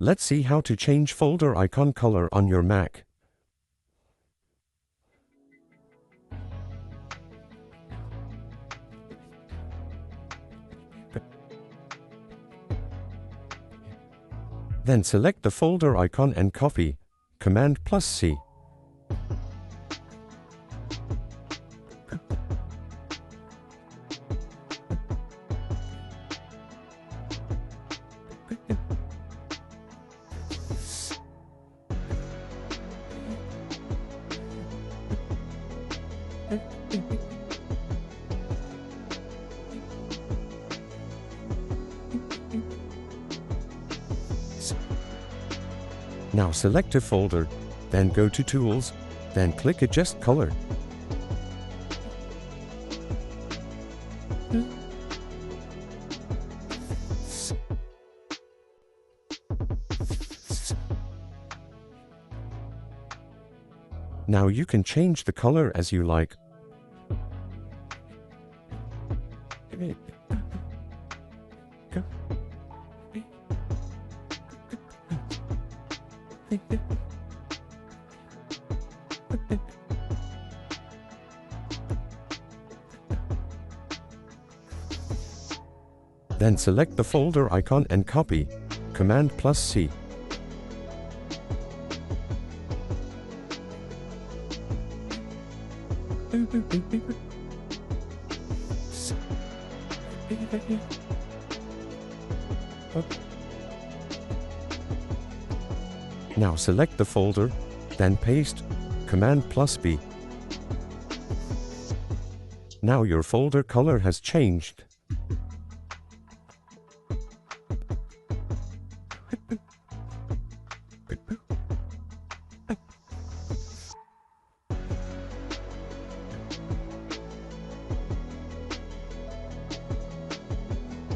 Let's see how to change folder icon color on your Mac. Then select the folder icon and copy, Command+C. Now select a folder, then go to Tools, then click Adjust Color. Now you can change the color as you like. Then select the folder icon and copy, Command+C. Now select the folder, then paste, Command+B. Now your folder color has changed.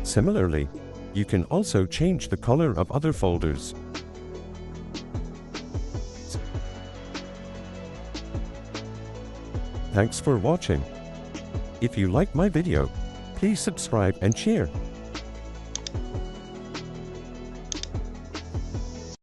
Similarly, you can also change the color of other folders. Thanks for watching. If you like my video, please subscribe and share.